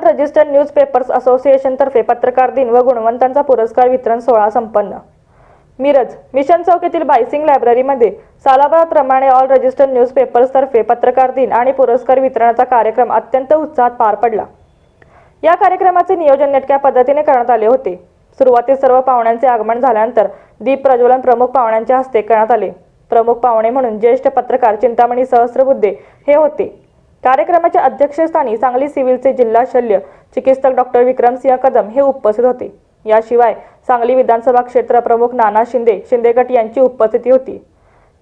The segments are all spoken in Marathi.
रजिस्टर्ड न्यूज पेपर्स असोसिएशनतर्फे पत्रकार दिन व गुणवंतांचा पुरस्कार वितरण सोहळा संपन्न. मिरज मिशन चौक येथील बायसिंग लायब्ररीमध्ये सालाबादप्रमाणे ऑल रजिस्टर्ड न्यूज पेपर्सतर्फे पत्रकार दिन आणि पुरस्कार वितरणाचा कार्यक्रम अत्यंत उत्साहात पार पडला. या कार्यक्रमाचे नियोजन नेटक्या पद्धतीने करण्यात आले होते. सुरुवातीस सर्व पाहुण्यांचे आगमन झाल्यानंतर दीप प्रज्वलन प्रमुख पाहुण्यांच्या हस्ते करण्यात आले. प्रमुख पाहुणे म्हणून ज्येष्ठ पत्रकार चिंतामणी सहस्रबुद्धे हे होते. कार्यक्रमाच्या अध्यक्षस्थानी सांगली सिव्हिलचे जिल्हा शल्य चिकित्सक डॉक्टर विक्रमसिंह कदम हे उपस्थित होते. याशिवाय सांगली विधानसभा क्षेत्र प्रमुख नाना शिंदे गट यांची उपस्थिती होती.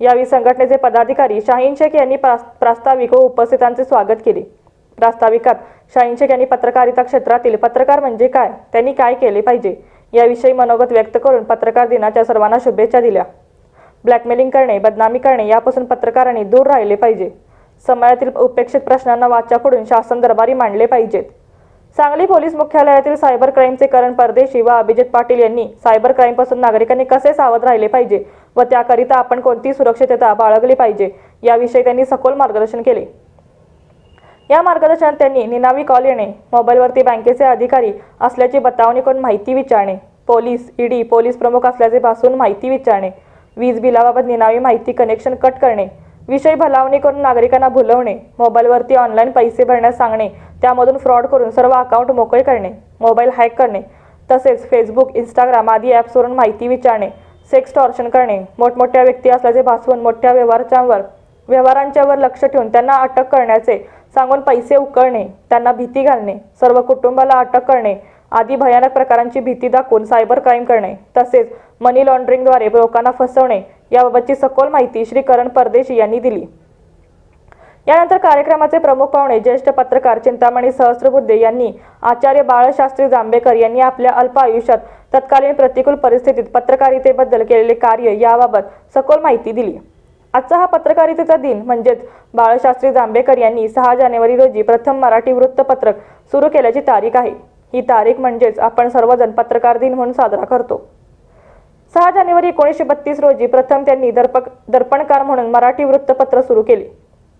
यावेळी संघटनेचे पदाधिकारी शाहीन शेख यांनी प्रास्ताविक व उपस्थितांचे स्वागत केले. प्रास्ताविकात शाहीन शेख यांनी पत्रकारिता क्षेत्रातील पत्रकार म्हणजे काय, त्यांनी काय केले पाहिजे याविषयी मनोगत व्यक्त करून पत्रकार दिनाच्या सर्वांना शुभेच्छा दिल्या. ब्लॅकमेलिंग करणे, बदनामी करणे यापासून पत्रकारांनी दूर राहिले पाहिजे. समाजातील उपेक्षित प्रश्नांना वाचा फोडून शासन दरबारी मांडले पाहिजेत. सांगली पोलीस मुख्यालयातील सायबर क्राईमचे करण परदेशी व अभिजित पाटील यांनी सायबर क्राईमपासून नागरिकांनी कसे सावध राहिले पाहिजे व त्याकरिता आपण कोणती सुरक्षितता बाळगली पाहिजे याविषयी त्यांनी सखोल मार्गदर्शन केले. या मार्गदर्शनात त्यांनी निनावी कॉल येणे, मोबाईलवरती बँकेचे अधिकारी असल्याची बतावणी करून माहिती विचारणे, पोलीस ईडी पोलीस प्रमुख असल्याचे भासून माहिती विचारणे, वीज बिलाबाबत निनावी माहिती कनेक्शन कट करणे, विषयी भलावणी करून नागरिकांना भुलवणे, मोबाईलवरती ऑनलाईन पैसे भरण्यास सांगणे, त्यामधून फ्रॉड करून सर्व अकाउंट मोकळे करणे, मोबाईल हॅक करणे, तसेच फेसबुक इंस्टाग्राम आदी ॲप्सवरून माहिती विचारणे, सेक्सटॉर्शन करणे, मोठमोठ्या व्यक्ती असल्याचे भासवून मोठ्या व्यवहारांच्यावर लक्ष ठेवून त्यांना अटक करण्याचे सांगून पैसे उकळणे, त्यांना भीती घालणे, सर्व कुटुंबाला अटक करणे आदी भयानक प्रकारांची भीती दाखवून सायबर क्राईम करणे, तसेच मनी लॉन्ड्रिंगद्वारे लोकांना फसवणे याबाबतची सखोल माहिती श्री करण परदेशी यांनी दिली. यानंतर कार्यक्रमाचे प्रमुख पाहुणे ज्येष्ठ पत्रकार चिंतामणी सहस्रबुद्धे यांनी आचार्य बाळशास्त्री जांभेकर यांनी आपल्या अल्प आयुष्यात तत्कालीन प्रतिकूल परिस्थितीत पत्रकारितेबद्दल केलेले कार्य याबाबत सखोल माहिती दिली. आजचा हा पत्रकारितेचा दिन म्हणजेच बाळशास्त्री जांभेकर यांनी 6 जानेवारी रोजी प्रथम मराठी वृत्तपत्रक सुरू केल्याची तारीख आहे. ही तारीख म्हणजेच आपण सर्वजण पत्रकार दिन म्हणून साजरा करतो. 6 जानेवारी 1932 रोजी प्रथम त्यांनी दर्पणकार म्हणून मराठी वृत्तपत्र सुरू केले.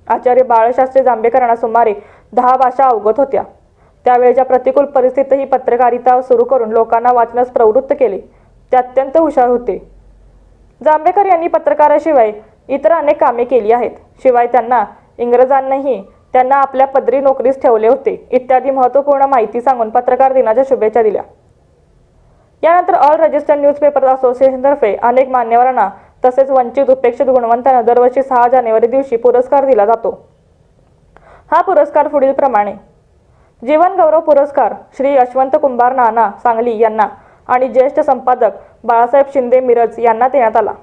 आचार्य बाळशास्त्री जांभेकरांना सुमारे 10 भाषा अवगत होत्या. त्यावेळेच्या प्रतिकूल परिस्थितीतही पत्रकारिता सुरू करून लोकांना वाचण्यास प्रवृत्त केले. ते अत्यंत हुशार होते. जांभेकर यांनी पत्रकाराशिवाय इतर अनेक कामे केली आहेत. शिवाय इंग्रजांनीही त्यांना आपल्या पदरी नोकरीस ठेवले होते इत्यादी महत्त्वपूर्ण माहिती सांगून पत्रकार दिनाच्या शुभेच्छा दिल्या. यानंतर ऑल रजिस्टर्ड न्यूज पेपर्स असोसिएशनतर्फे अनेक मान्यवरांना तसेच वंचित उपेक्षित गुणवंतांना दरवर्षी 6 जानेवारी दिवशी पुरस्कार दिला जातो. हा पुरस्कार पुढील प्रमाणे: जीवन गौरव पुरस्कार श्री यशवंत कुंभार नाना सांगली यांना आणि ज्येष्ठ संपादक बाळासाहेब शिंदे मिरज यांना देण्यात आला.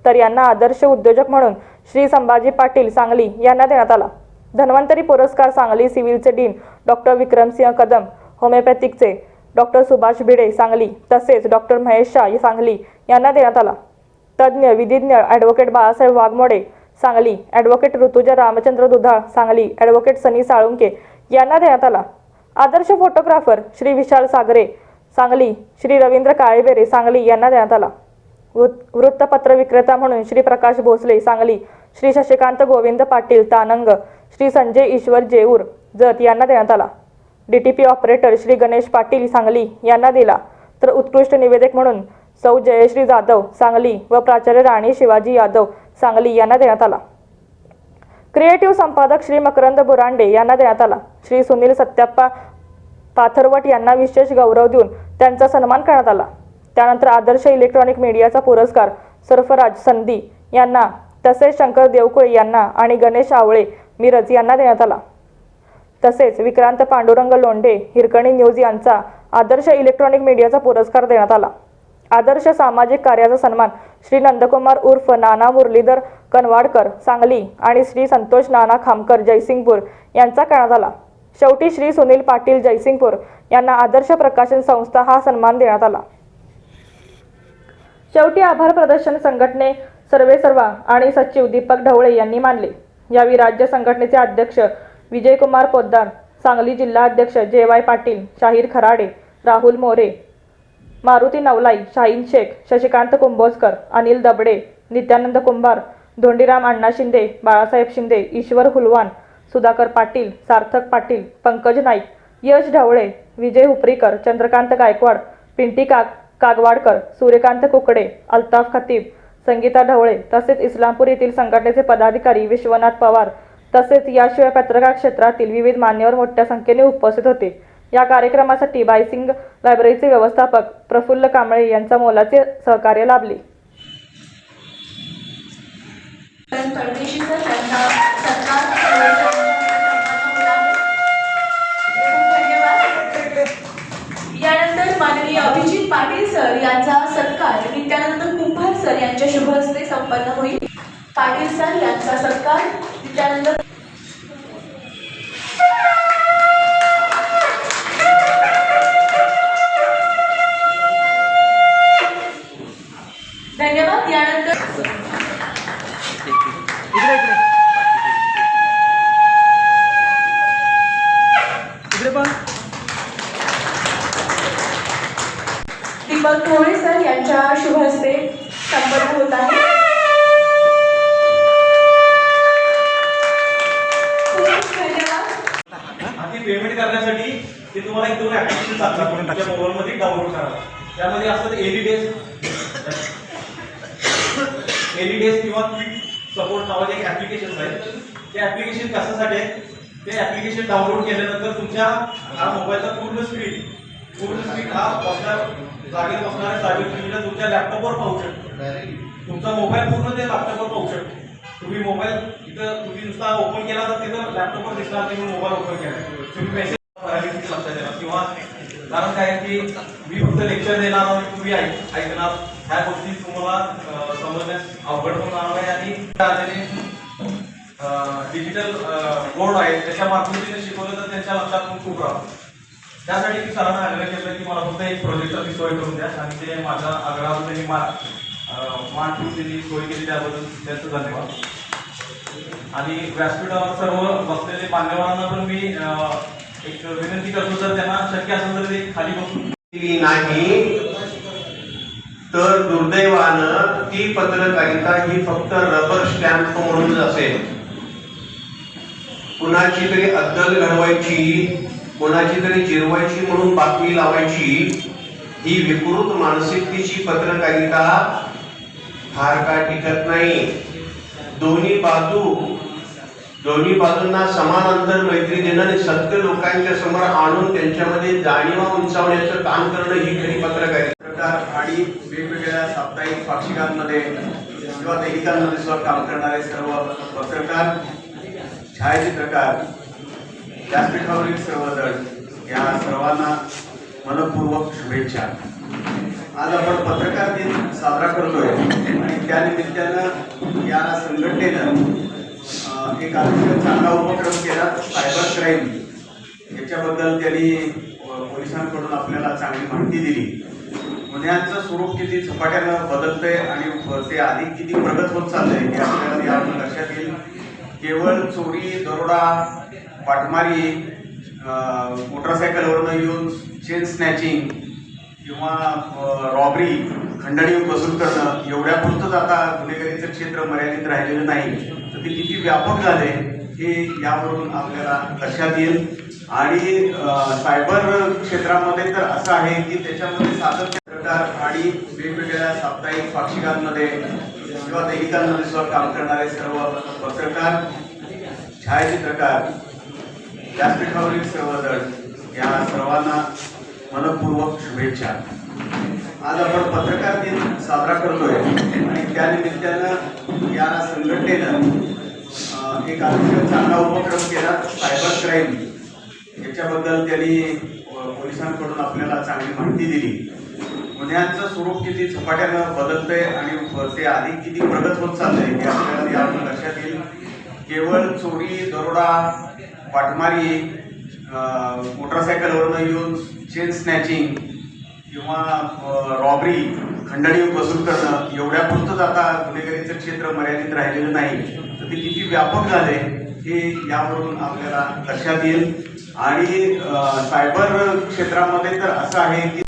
तर यांना आदर्श उद्योजक म्हणून श्री संभाजी पाटील सांगली यांना देण्यात आला. धन्वंतरी पुरस्कार सांगली सिव्हिलचे डीन डॉक्टर विक्रमसिंह कदम, होमिओपॅथिकचे डॉक्टर सुभाष भिडे सांगली तसेच डॉक्टर महेश शाह सांगली यांना देण्यात आला. तज्ज्ञ विधिज्ञ ॲडव्होकेट बाळासाहेब वाघमोडे सांगली, ॲडव्होकेट ऋतुजा रामचंद्र दुधाळ सांगली, ॲडव्होकेट सनी साळुंके यांना देण्यात आला. आदर्श फोटोग्राफर श्री विशाल सागरे सांगली, श्री रवींद्र काळेबेरे सांगली यांना देण्यात आला. वृत्तपत्र विक्रेता म्हणून श्री प्रकाश भोसले सांगली, श्री शशिकांत गोविंद पाटील तानंग, श्री संजय ईश्वर जेऊर जत यांना देण्यात आला. DTP ऑपरेटर श्री गणेश पाटील सांगली यांना दिला. तर उत्कृष्ट निवेदक म्हणून सौ जयश्री जाधव सांगली व प्राचार्य राणी शिवाजी यादव सांगली यांना देण्यात आला. क्रिएटिव्ह संपादक श्री मकरंद बुरांडे यांना देण्यात आला. श्री सुनील सत्याप्पा पाथरवट यांना विशेष गौरव देऊन त्यांचा सन्मान करण्यात आला. त्यानंतर आदर्श इलेक्ट्रॉनिक मीडियाचा पुरस्कार सरफराज संधी यांना तसेच शंकर देवकुळे यांना आणि गणेश आवळे मिरज यांना देण्यात आला. तसेच विक्रांत पांडुरंग लोंढे हिरकणी न्यूज यांचा आदर्श इलेक्ट्रॉनिक मीडियाचा पुरस्कार देण्यात आला. आदर्श सामाजिक कार्याचा सन्मान श्री नंदकुमार उर्फ नाना मुरलीधर कनवाडकर सांगली आणि श्री संतोष नाना खामकर जयसिंगपूर यांचा करण्यात आला. शेवटी श्री सुनील पाटील जयसिंगपूर यांना आदर्श प्रकाशन संस्था हा सन्मान देण्यात आला. शेवटी आभार प्रदर्शन संघटने सर्वेसर्वा आणि सचिव दीपक ढवळे यांनी मानले. यावेळी राज्य संघटनेचे अध्यक्ष विजयकुमार पोद्दार, सांगली जिल्हा अध्यक्ष JY पाटील, शाहीर खराडे, राहुल मोरे, मारुती नवलाई, शाहीन शेख, शशिकांत कुंभोजकर, अनिल दबडे, नित्यानंद कुंभार, धोंडीराम अण्णा शिंदे, बाळासाहेब शिंदे, ईश्वर हुलवान, सुधाकर पाटील, सार्थक पाटील, पंकज नाईक, यश ढवळे, विजय हुपरीकर, चंद्रकांत गायकवाड, पिंटी कागवाडकर, सूर्यकांत कुकडे, अल्ताफ खतीब, संगीता ढवळे तसेच इस्लामपूर येथील संघटनेचे पदाधिकारी विश्वनाथ पवार तसेच याशिवाय पत्रकार क्षेत्रातील विविध मान्यवर मोठ्या संख्येने उपस्थित होते। या कार्यक्रमासाठी बायसिंग लायब्ररीचे व्यवस्थापक प्रफुल्ल कांबळे यांचा मोलाचे सहकार्य लाभले। यानंतर माननीय अभिजित पाटील सर यांचा सत्कार नित्यानंद कुंभार सर यांच्या शुभ हस्ते संपन्न होईल। पाटील सर यांचा सत्कार नित्यानंद धन्यवाद। यानंतर दीपक कोळे सर यांच्या शुभ हस्ते संपन्न होत आहे। पेमेंट करण्यासाठी ते तुम्हाला एक दोन ऍप्लिकेशन सांगतात तुमच्या मोबाईलमध्ये डाउनलोड करा। त्यामध्ये असतात एलिडेस किंवा क्विक सपोर्ट नावाचे एक ऍप्लिकेशन आहे। ते ऍप्लिकेशन कशासाठी आहे? ते ऍप्लिकेशन डाउनलोड केल्यानंतर तुमच्या हा मोबाईलचा पूर्ण स्क्रीन हा जागेवर बसणाऱ्या सायबर तुमच्या लॅपटॉपवर पाहू शकतो। तुमचा मोबाईल पूर्ण ते लॅपटॉपवर पाहू शकतो। तुम्ही मोबाईल इथं तुम्ही नुसता ओपन केला तर तिथं लॅपटॉपवर दिसणार की मोबाईल ओपन केला। तुम्ही मेसेज लक्षात देणार किंवा कारण काय की मी फक्त लेक्चर देणार आणि तुम्ही ऐकणार ह्या गोष्टी तुम्हाला समजण्यास अवघड होणार आहे आणि डिजिटल बोर्ड आहे त्याच्या माध्यमातून शिकवलं तर त्यांच्या लक्षात खूप राहतं। त्यासाठी मी सरांना आग्रह केला की मला फक्त एक प्रोजेक्टरची सोय करून द्या आणि ते माझ्या आग्रहावर त्यांनी मान ठेवून त्यांनी सोय केली त्याबद्दल त्यांचं धन्यवाद। आणि व्यासपीठावर सर्व बसलेले मान्यवरांना पण मी एक विनंती करतो जर त्यांना शक्य असेल तर ते खाली बसून नाही तर दुर्दैवानं ती पत्रकारिता ही फक्त रबर स्टॅम्प म्हणून असेल। कुणाची तरी अद्दल घडवायची, कोणाची तरी जिरवायची म्हणून बातमी लावायची ही विकृत मानसिकतेची पत्रकारिता फार काळ टिकत नाही। दोन्ही बाजूंना समान अंतर मैत्री देणं आणि सत्य लोकांच्या समोर आणून त्यांच्यामध्ये जाणीवा उंचावण्याचं काम करणं ही खरी पत्रकारिता। आणि वेगवेगळ्या साप्ताहिक पाक्षिकांमध्ये किंवा दैनिकांमध्ये सुद्धा काम करणारे सर्व पत्रकार, छायाचित्रकार, व्यासपीठावरील सर्वजण या सर्वांना मनपूर्वक शुभेच्छा। आज आपण पत्रकार दिन साजरा करतोय आणि त्यानिमित्तानं या संघटनेनं एक अतिशय चांगला उपक्रम केला। सायबर क्राईम याच्याबद्दल त्यांनी पोलिसांकडून आपल्याला चांगली माहिती दिली। गुन्ह्यांचं स्वरूप किती झपाट्यानं बदलतंय आणि ते अधिक किती प्रगत होत चाललंय हे आपल्याला यावरून लक्षात येईल। केवळ चोरी, दरोडा, पाटमारी, मोटरसायकलवरनं येऊन चेन स्नॅचिंग किंवा रॉबरी, खंडणी वसूल करणं एवढ्यापुरतंच आता गुन्हेगारीचं क्षेत्र मर्यादित राहिलेलं नाही, तर ते किती व्यापक झाले हे यावरून आपल्याला लक्षात येईल। आणि सायबर क्षेत्रामध्ये तर असं आहे की त्याच्यामध्ये सातत्य आणि वेगवेगळ्या साप्ताहिक पाक्षिकांमध्ये किंवा दैनिकांमध्ये सुद्धा काम करणारे सर्व पत्रकार, छायाचित्रकार, व्यासपीठावरील सर्वजण या सर्वांना मनपूर्वक शुभेच्छा। आज आपण पत्रकार दिन साजरा करतोय आणि त्यानिमित्तानं या संघटनेनं एक अतिशय चांगला उपक्रम केला। सायबर क्राईम याच्याबद्दल त्यांनी पोलिसांकडून आपल्याला चांगली माहिती दिली। गुन्ह्यांचं स्वरूप किती झपाट्यानं बदलतंय आणि ते अधिक किती प्रगत होत चाललंय हे आपल्याला यावरून लक्षात येईल। केवळ चोरी, दरोडा, पाटमारी, मोटरसायकलवरनं येऊन चेन स्नॅचिंग किंवा रॉबरी, खंडणी वसूल करणं एवढ्यापुरतंच आता गुन्हेगारीचं क्षेत्र मर्यादित राहिलेलं नाही, तर ते किती व्यापक झाले हे यावरून आपल्याला लक्षात येईल। आणि सायबर क्षेत्रामध्ये तर असं आहे की